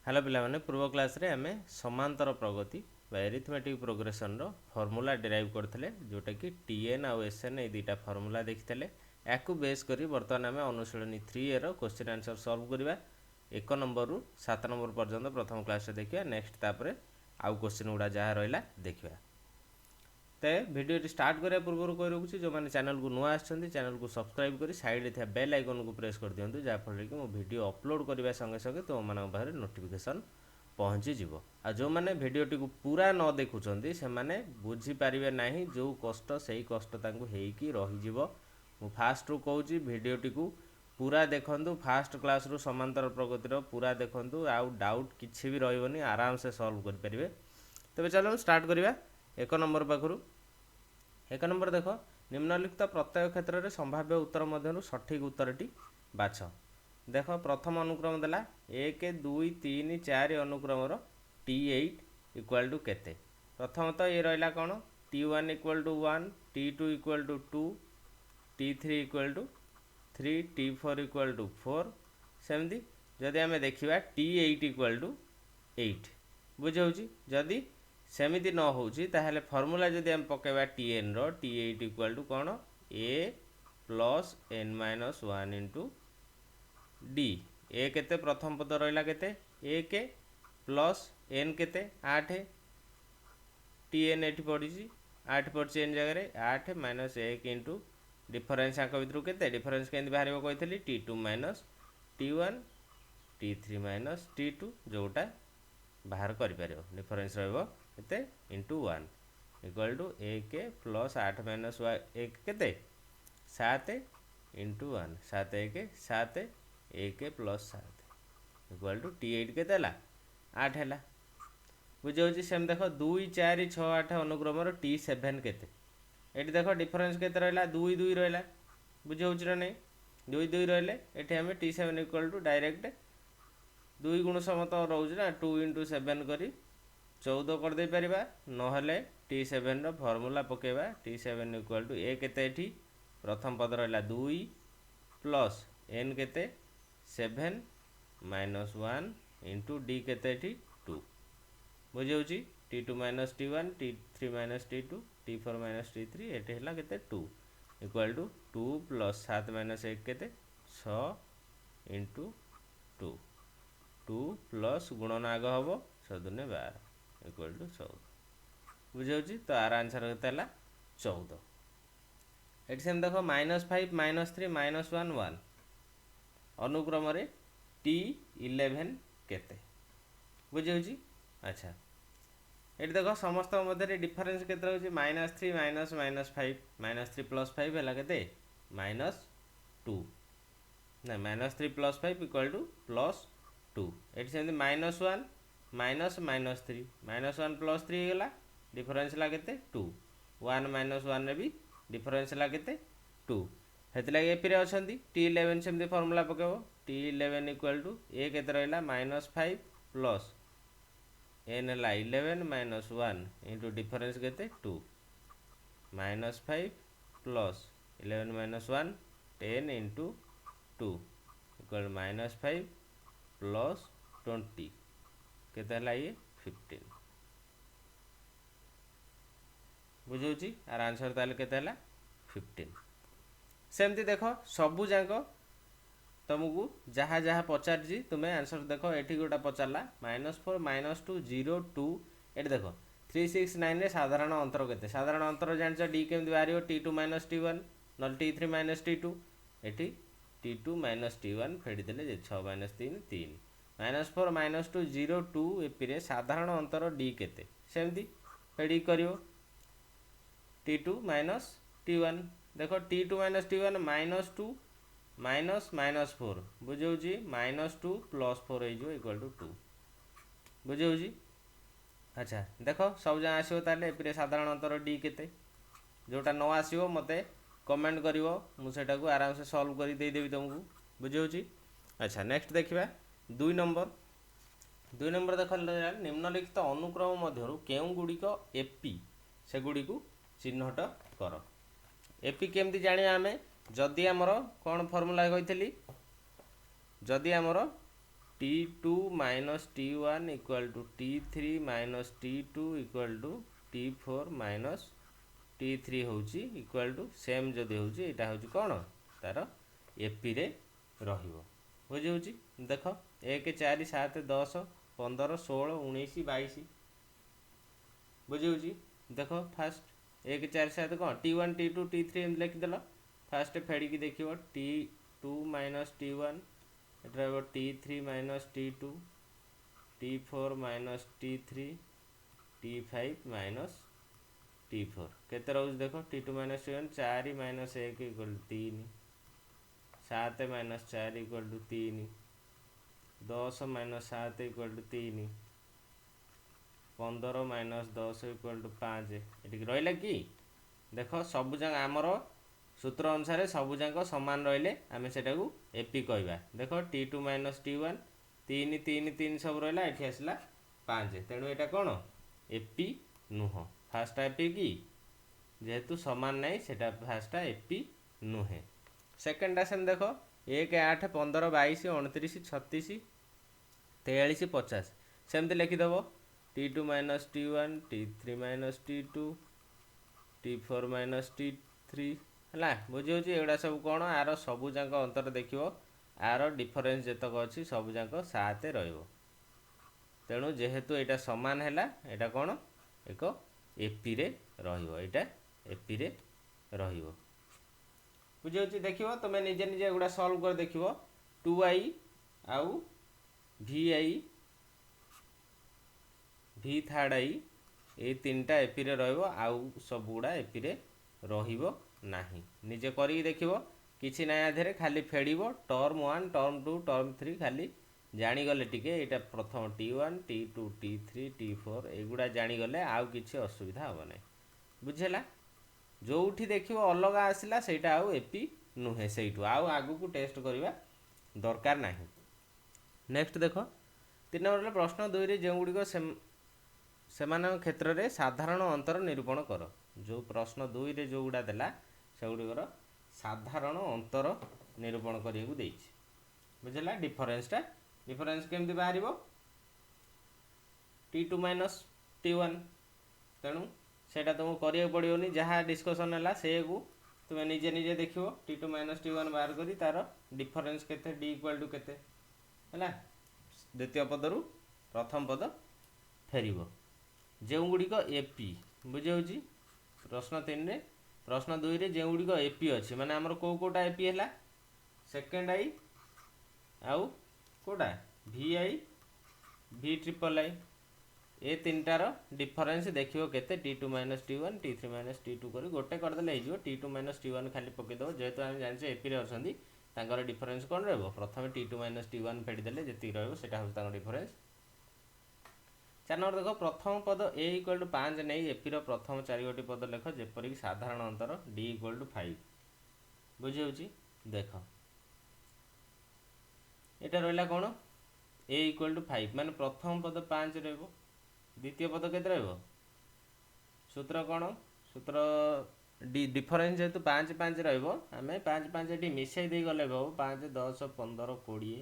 Hello पिलामाने पूर्व class रे आमे समांतर प्रगति बा एरिथमेटिक प्रोग्रेशन रो फार्मूला डिराइव करथिले जोटा कि टीएन आउ एसएन ए दुईटा फार्मूला देखिथिले याकू बेस करी वर्तमान आमे अनुशीलनी 3 रो क्वेश्चन आंसर सॉल्व करबा 1 नंबर रु 7 नंबर पर्यंत प्रथम क्लास रे देखिया नेक्स्ट तापरे आउ क्वेश्चन गुडा जहा रहला देखिया ते भिडियो स्टार्ट करिया पूर्व कहि रखुछि जो माने चैनल को नुआ आछंती चैनल को सब्सक्राइब करी साइड रे थिया बेल आइकन को प्रेस कर दियंतु जा फल कि मो वीडियो अपलोड करबा संगे संगे तो माने बाहर नोटिफिकेशन पहुँची जीवो आ जो माने भिडियोटी को पूरा न देखुछंती से माने बुझी पारिबे नाही जो कष्ट सही कष्ट तांको हेकी रहि जीवो मु फास्ट रु कहूची भिडियोटी को पूरा देखंतु फास्ट क्लास रु समांतर प्रगति रो पूरा देखंतु आउ डाउट किछि भी रहइबनी आराम से सॉल्व कर परिबे तबे चलो स्टार्ट करिबा 1 नंबर पाखरु 1 नंबर देख निम्नलिखित प्रत्यय क्षेत्र में संभाव्य उत्तर मध्य सठिक उत्तरटी बाछ देख प्रथम अनुक्रम देला 1 2 3 4 अनुक्रम T8 इक्वल टू केते प्रथमतः ये रहा कौन T1 equal to 1 T2 equal to 2 T3 equal to 3 T4 equal to 4 सेमती जदि आम देखा T8 इक्वल टू 8 बुझे जदि सेमिति न होची ताहले फार्मूला जदि हम पकेबा Tn रो T8 इक्वल टू कौन A plus n minus 1 into D ए केते प्रथम पद रहिला केते 1 प्लस n केते 8 Tn एठी पड़िची 8 पड़ची n जगह रे 8 माइनस 1 इंटू डिफरेंस आंक भितर केते डिफरेंस केंति बाहरिबो कहितली T2 minus T1 T3 minus T2 जोटा बाहर करि परिबो डिफरेंस रहइबो केते into 1 equal to 1 plus 8 minus 1 केते 7 into 1 7 1 7 1 plus 7 equal to T8 केते ला 8 हैला बुझे सेम देख 2 4 6 8 अनुक्रम T7 केते एटी देख डिफरेंस केते रहला 2 2 रहला बुझे होची ना नहीं 2 2 रहले एटी हमें T7 इक्वल टू डायरेक्ट 2 गुण समत रहउछ ना 2 इंटू 7 करी 14 कर दे परिबा नहले T7 रो फार्मूला पकेबा T7 इक्वल टू ए केते एठी प्रथम पद रहला 2 प्लस n केते 7 माइनस 1 इंटू D केते एठी 2 बुझे होची T2 minus T1 T3 minus T2 T4 minus T3 एठी हला केते 2 इक्वल टू 2 प्लस 7 माइनस 1 केते 6 इंटू 2 2 प्लस गुणन आग हबो 7 ने 12 इक्वल टू 14 बुझे तो आर आंसर केते हला 14 एठी सेम देखो -5 -3 -1 1 अनुक्रम रे T11 केते बुझे अच्छा एठी देखो समस्त मध्य डिफरेंस केते होची -3 -5 -3 प्लस 5 हला केते -2 ना -3 प्लस 5 इक्वल टू +2 एठी सेम -1 माइनस माइनस 3 -1 प्लस 3 गला डिफरेंस ला केते 2 1 माइनस 1 रे भी डिफरेंस ला केते 2 हेतला ए पिरे अछंती T11 सेमती formula पकेबो T11 equal to A केते रहला -5 प्लस n ला 11 माइनस 1 इनटू डिफरेंस केते 2 -5 plus 11 minus 1 10 into 2 equal -5 plus 20 केते हला ये 15 बुझौची आर आंसर ताले केते हला 15 सेमती देखो सबु जाको तुमको जहाँ जहाँ पचार जी तुम्हें आंसर देखो एठी गोटा पचारला -4 -2 0 2 एठी देखो 3 6 9 रे साधारण अंतर केते साधारण अंतर जानछ D केमति बारियो T2 - T1 नल T3 - T2 एठी T2 - T1 फेडी देले जे 6 - 3 3 -4 -2 0 2 एपिरे साधारण अंतर D केते सेमती फेडी करियो T2 - T1 देखो T2 - T1 -2 -4 बुझौची -2 + 4 हो जो इक्वल टू 2 बुझौची अच्छा देखो सब जहाँ आसो ताले एपिरे साधारण अंतर D केते जोटा न आसीबो मते कमेंट करिवो मु सेटा को आराम से सॉल्व करी दे देबी तुमको बुझौची अच्छा नेक्स्ट देखिबा 2 नंबर देख निम्नलिखित अनुक्रम मध्यरु केउ गुडिक एपी से गुडी को चिन्हट कर एपी केमती जानिया आमे जदि आमर कौन फॉर्मूला कही जदि आमर T2 minus T1 equal to T3 minus T2 equal to T4 minus T3 होउची इक्वल टू सेम जदि होउची एटा होउची कोन तार एपी रे रहिबो बुझी होउची देख 1 4 7 10 15 16 19 22 बुझी होउची देख फास्ट 1 4 7 कौन T1 T2 T3 M लिखिदेल fast फेड़ी की देखिए T2 माइनस T1 एटा T3 minus T2 T4 minus T3 T5 minus T4 केते रोज देखो T2 minus T1 4 minus 1 equal 3 7 minus 4 equal to 3 10 minus 7 equal to 3 15 minus 10 equal to 5 एटिक रहिला कि देख सबु जाक आमर सूत्र अनुसार सबु जाक समान रहिले आमे सेटा को एपी कहबा देख T2 माइनस T1 3 3 3 सब रहिला एठी आसला 5 तेणु एटा कोन एपी नुह फास्ट एपी की जेहेतु समान नहीं सेटा फास्ट एपी नुहे सेकेंड आसन देख 1 8 15 22 29 36 43 50 सेमती लिखिदेव T2 minus T1 T3 minus T2 T4 minus T3 है बुझी होची एगुड़ा सब कौन आर सबू जाक अंतर देखियो आर डिफरेंस जेतक अच्छी सबू जाक 7 रहिबो तेणु जेहेतु एटा समान हैला एटा कौन एक एपी रे रहिबो एटा एपी रे रहिबो बुझी होची देखियो तुमे निजे निजे एगुड़ा सॉल्व कर देखियो 2i आउ vi v थर्ड आई ए तीनटा एपी रे रहिबो आउ सब गुड़ा एपी रे रहिबो नाही निजे करी देखिबो किछि ना आधेरे खाली फेडिबो टर्म 1 टर्म 2 टर्म 3 खाली जानी गले टिके एटा प्रथम T1 T2 T3 T4 एगुड़ा जानी गले आउ किछि असुविधा होबो नै बुझेला जोउठी देखिबो अलगा आसिला सेटा आउ एपी नुहे सेइटु आउ आगु को टेस्ट करिवा दरकार नाही नेक्स्ट देखो 3 नंबर प्रश्न 2 रे जेउ गुडी को सेमान क्षेत्र रे साधारण अंतर निरूपण कर जो प्रश्न 2 रे जो गुडा देला से गुडी साधारण अंतर निरूपण करिया को देछि बुझला डिफरेंस केमती बाहरिबो T2 माइनस T1 तेणु सेटा तुमको करिया पड़ियोनी जहाँ डिस्कशन है से को तुम्हें निजे निजे देखियो T2 माइनस T1 बाहर करी तार डिफरेंस केते D इक्वल टू केते हैला द्वितीय पदरु प्रथम पद फेरिबो जो गुड़ी एपी बुझे होची प्रश्न 3 रे प्रश्न 2 रे जो गुड़ी एपी अच्छी माने हमर को कोटा एपी हैला सेकेंड आई आउ कोटा vi v ट्रिपल आई ए तीनटार डिफरेंस देखियो केते T2 minus T1 T3 minus T2 करी गोटे कर देले हिजो T2 माइनस T1 खाली पके दो जेहेतु हम जानछे एपी रे अछंदी तांकर डिफरेंस कोन रहबो प्रथमे T2 माइनस T1 फेडी देले जेति रहबो सेटा हो तांकर डिफरेंस 4 नंबर देखो प्रथम पद a इक्वल टू 5 नै एपी रो प्रथम 4 गोटी पद लेख जेपरि कि साधारण अंतर d इक्वल टू 5 बुझी होची देखो एटा रहला कोन a इक्वल टू 5 माने प्रथम पद 5 रहबो द्वितीय पद केते रहबो सूत्र कोन सूत्र डी डिफरेंस जेतु 5 5 रहबो हमें 5 5 एटी मिसै दे गले बाबू 5 10 15 20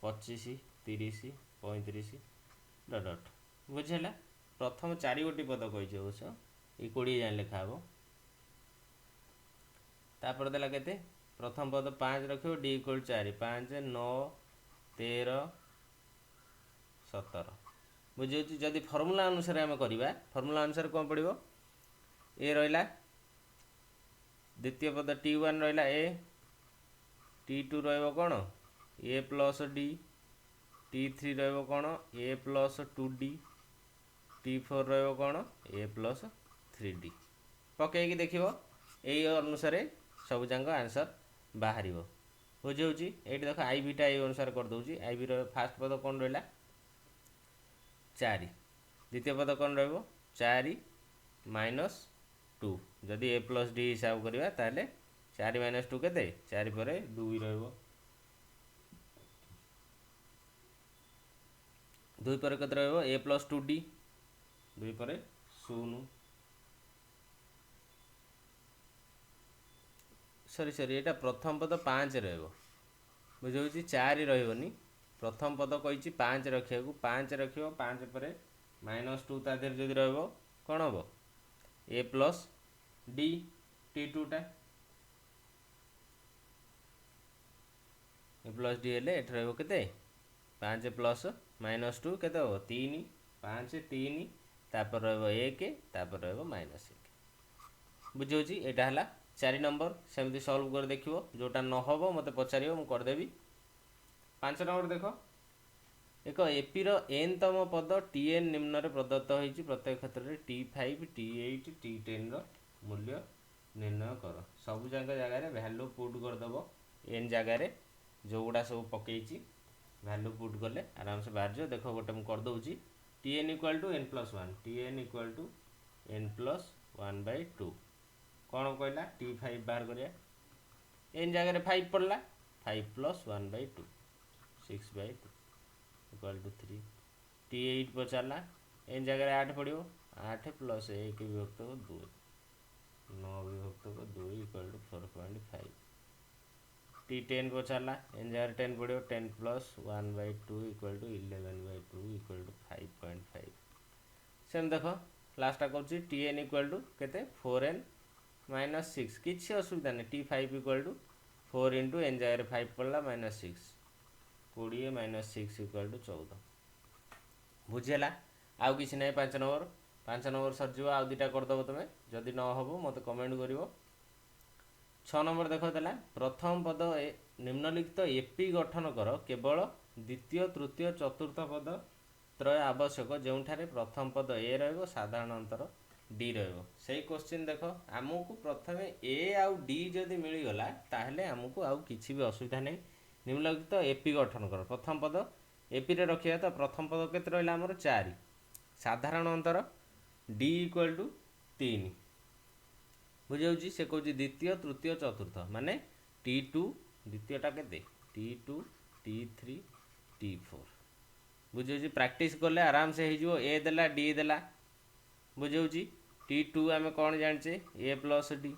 25 30 35 डॉट डॉट बुझेला प्रथम 4 गोटी पद कहि अवश्य ए 20 जान लिखा हबो तापर देला केते प्रथम पद 5 रखियो d इक्वल 4 5 9 13 17 बुझे जदि फॉर्मूला अनुसार आम करवा फॉर्मूला अनुसार कौन पड़ो ए रहा द्वितीय पद T1 रहा ए T2 रहा कौन a प्लस d T3 रहा कौन a प्लस 2d T4 रहा कौन a प्लस 3d पकईकि देख यही अनुसार सब जाक आंसर बाहर बुझे ये देख आई बीटा ये अनुसार करदे आई बी फास्ट पद कौन रहा 4 द्वितीय पद कौन रहा 4 माइनस 2 जदि a प्लस d हिसाब करवा ताले 4 माइनस 2 के 4 पर 2 रहा 2 पर के रहा a प्लस 2d 2 पर 0 सॉरी सॉरी एटा प्रथम पद 5 रहा बुझे 4 रही प्रथम पद कही 5 रखा 5 रख 5 पर -2 ता देहर जदि रहिबो कौन हम ए प्लस डी T2 टा ए प्लस डी हेले एठ रहिबो केते 5 प्लस -2 केते हो 3 5 3 तापर रहिबो 1 तापर रहिबो -1 बुझौची एटा हला 4 नंबर सेमती सॉल्व कर देखिवो जोटा न होबो मते पचारियो मु कर देबी 5 नंबर देखो एक एपी रो n तम पद tn निम्न रे प्रदत्त होईची प्रत्येक क्षेत्र रे t5 t8 t10 रो मूल्य निर्णय कर सब जगह रे वैल्यू पुट कर दबो n जगह रे जो गुडा सब पकेईची वैल्यू पुट करले आराम से बाहर जो देखो गोटे मु कर दउची tn = n+1 tn = n+1/2 कौन कहला t5 बाहर करिया n जगह रे 5 पड़ला 5 + 1/2 6/2 = 3 t8 पचारला n जगह 8 पड़ो 8 + 1 विभक्त 2 9 विभक्त 2 = 4.5 t10 पचारला n जगह 10 पड़ो 10 + 1/2 = 11/2 = 5.5 सेम देखो लास्ट कहूँ tn = केते 4n - 6 किसी असुविधा नहीं t5 = 4 × n जगह 5 पड़ला -6 20 - 6 = 14 बुझेला आउ किसी नहीं 5 नंबर सरजिव आउ दुटा करदेव तुम जदि न हो मत कमेंट कर 6 नंबर देखो देला प्रथम पद निम्नलिखित एपी गठन कर केवल द्वितीय तृतीय चतुर्थ पद त्रय आवश्यक जोठारे प्रथम पद ए रहिबो साधारण अंतर डी रहिबो सेही क्वेश्चन देखो आमको प्रथमे ए आउ डी जदि मिलगला ताहले आमको आउ किछि भी असुविधा नहीं निम्नलिखित एपी गठन कर प्रथम पद एपी रे रखिया तो प्रथम पद केते रहिला हमर 4 साधारण अंतर डी = 3 बुझाउची से कहूँ द्वितीय तृतीय चतुर्थ माने T2 द्वितीयटा केते T2 T3 T4 बुझाउची प्रैक्टिस करले आराम से हो ए देला डी देला बुझाउची T2 आमे कौन जानचे a + d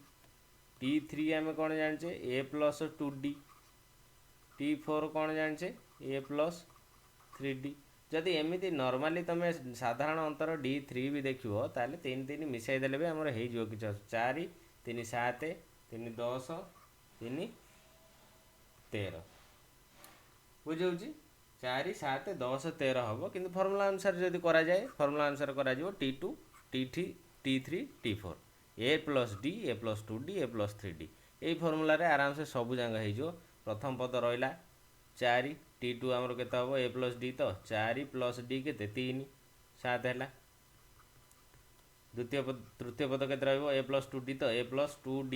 T3 आमे कौन जानचे a + 2d T4 कौन जानचे a + 3d जदि एमती नॉर्मली तुम साधारण अंतर D3 भी देखो ताले 3 3 मिसाई देले भी हमर हे जो किछ 4 3 7 3 10 3 13 बुझौची 4 7 10 13 हम कि फर्मुला अनुसार जदि करा जाए फर्मुला अनुसार करा जिवो T2 T3 T3 T4 a + d a + 2d a + 3d यही फर्मुला रे आराम से सब जंग हो प्रथम पद रहिला 4 T2 आमर केते हबो a + d तो 4 + d केते 3 7 हैला द्वितीय पद तृतीय पद केते रहइबो a + 2d तो a + 2d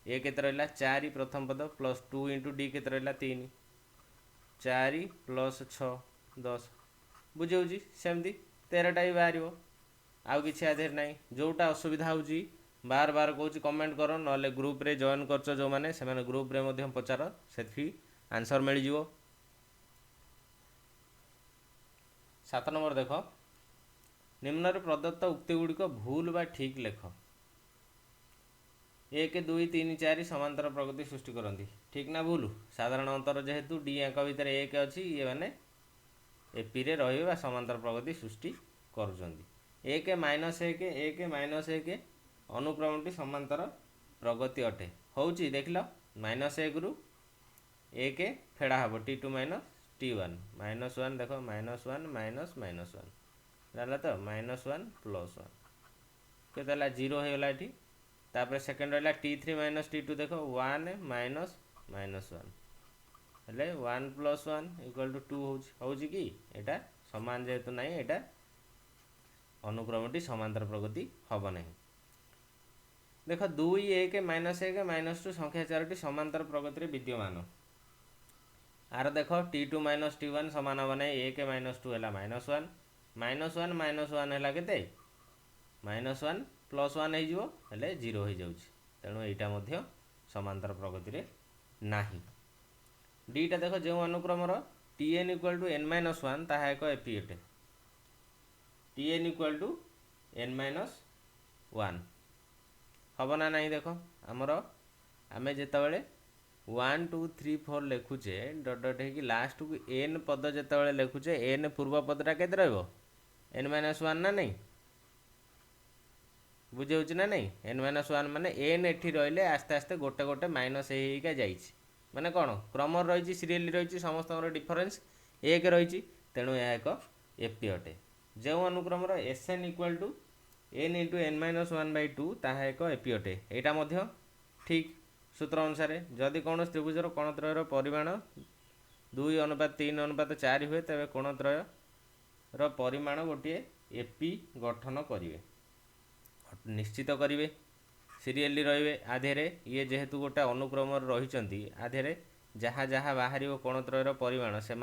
ए केते रहला 4 प्रथम पद + 2 * d केते रहला 3 4 + 6 10 बुझौजी सेमती 13टा ही बाहरिबो आउ किछि आधेर नाही जोटा असुविधा होउजी बार बार कहूँ कमेंट करो नले ग्रुप रे जॉइन करछ जो माने से माने ग्रुप रे मध्यम पचार सेथि आंसर मिल जिवो 7 नंबर देख निम्न प्रदत्त उक्ति गुड़िक भूल बा ठीक लेख 1 2 3 4 समांतर प्रगति सृष्टि करती ठीक ना भूल साधारण अंतर जेहेतु डी आंक भितर 1 अच्छी ये मैंने एपी रे रहिबा समांतर प्रगति सृष्टि करुचंदी 1 - 1 1 - 1 अनुक्रमटी समांतर प्रगति अटे होउची देखिल -1 रु 1 फेड़ा हम T2 - T1 -1 देख -1 -1 रहा तो -1 + 1 के 0 होगा ये तापर सेकेंड रहा T3 - T2 देख 1 - -1 हेले 1 + 1 = 2 होउची कि एटा समान जेहेतु ना एटा अनुक्रमटी समांतर प्रगति हम ना देख 2 1 -1 -2 संख्या 4टी समांतर प्रगति रे विद्यमान आर देख T2 - T1 समान हम ना 1 - 2 है -1 -1 - 1 है केते -1 + 1 हो हेले 0 हो जाउची तेणु एटा मध्य समांतर प्रगति रे नाही डीटा देख जो अनुक्रम Tn = n-1 ताहा एक एपी अटे Tn = n-1 हम ना नहीं देख आमर आमे जेतेबेले 1 2 3 4 लिखुचे डट डट है लास्ट को एन पद जिते लिखुचे एन पूर्व पदटा के एन माइनस 1 ना नहीं बुझे ना नहीं एन माइनस 1 माने एन एठी रहिले आस्ते आस्ते गोटे गोटे माइनस होइका जाइछि माने कौन क्रम रही सीरियली रही समस्त डिफरेन्स एक रही तेणु यह एक एपी अटे जो अनुक्रम S N equal to N into N minus 1/2 ताहा एक एपी अटे यहाँ ठीक सूत्र अनुसार जदि कौन त्रिभुजर कोणत्रयर परिमाण 2:3:4 हुए तेज कोणत्रयर परिमाण गोटे एपी गठन करेंगे निश्चित करेंगे सीरियली रे आधे ये जेहेतु गोटे अनुक्रम रही आधे जहाँ जहाँ बाहर कोणत्रयर परिमाण से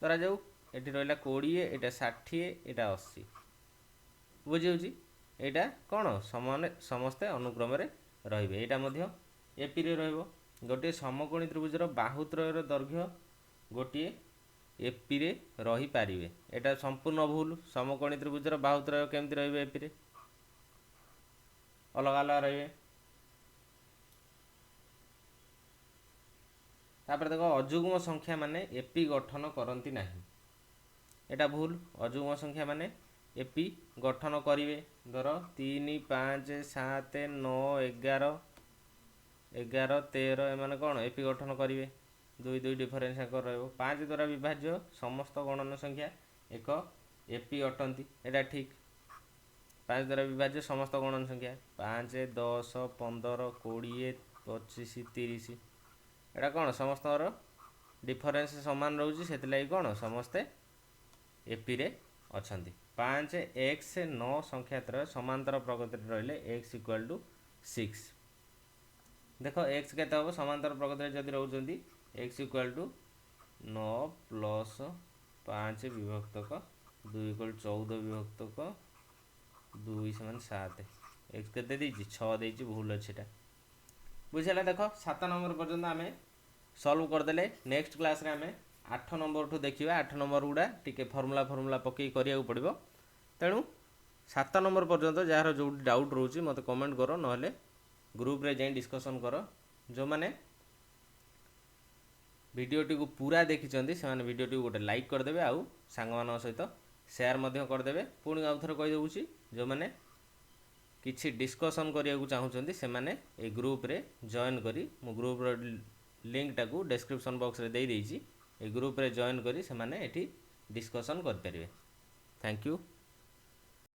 धरा जाऊ ये रहा 20 यहाँ 60 यहाँ 80 बुझे यहाँ कौन समस्ते अनुक्रम रे यहाँ एपी रे गोटे समकोणी त्रिभुजर बाहुत्रयर दैर्घ्य गोटे एपी रे रही पारे यहाँ संपूर्ण भूल समकोणी त्रिभुजर बाहुत्रय केमती रे एपी रे अलग अलग रे देख अजुग्म संख्या माने एपी गठन करती नहीं एटा भूल अजुग्म संख्या माने एपी गठन करेंगे धर 3 5 7 9 11 11 13 एम कौन एपी गठन करेंगे दुई दुई डिफरेन्स पाँच द्वारा विभाज्य समस्त गणन संख्या एक एपी अटंती एटा ठीक 5 द्वारा विभाज्य समस्त गणन संख्या 5 10 15 20 25 30 एटा कौन समस्त डिफरेन्स सामान रोचे से कौन समस्ते एपी रे अछंती 5 x 9 संख्या समांतर प्रगति रहिले x इक्वल टू 6 देख x के समांतर प्रगति जदि रोचंती x इक्वल टू 9 प्लस 5 विभक्तक 2 इक्वल 14 विभक्तक 2 समान 7 x के 6 देती भूल अच्छे बुझेगा देख 7 नंबर पर्यंत आम सल्व करदे नेक्स्ट क्लास रे आम 8 नंबर ठू देखा 8 नंबर गुड़ा टी फर्मूला पकई करा पड़ो तेणु 7 नंबर पर्यंत जार जो डाउट रोचे मत कमेंट कर ना ग्रुप रे जाई डिस्कशन कर जो मैंने वीडियोटी को पूरा देखी से वीडियोटी गोटे लाइक करदे आउ सांग मान सहित शेयर करदे पुणी आउ थे कहीदे जो मैंने किसी डिस्कशन करने को चाहूँगी से मैंने ए ग्रुप रे जॉइन करी मो ग्रुप रो लिंक टाकू डिस्क्रिप्शन बॉक्स रे दे देइछि ए ग्रुप रे जॉइन करी से मैंने एठी डिस्कशन कर परिबे। Thank you.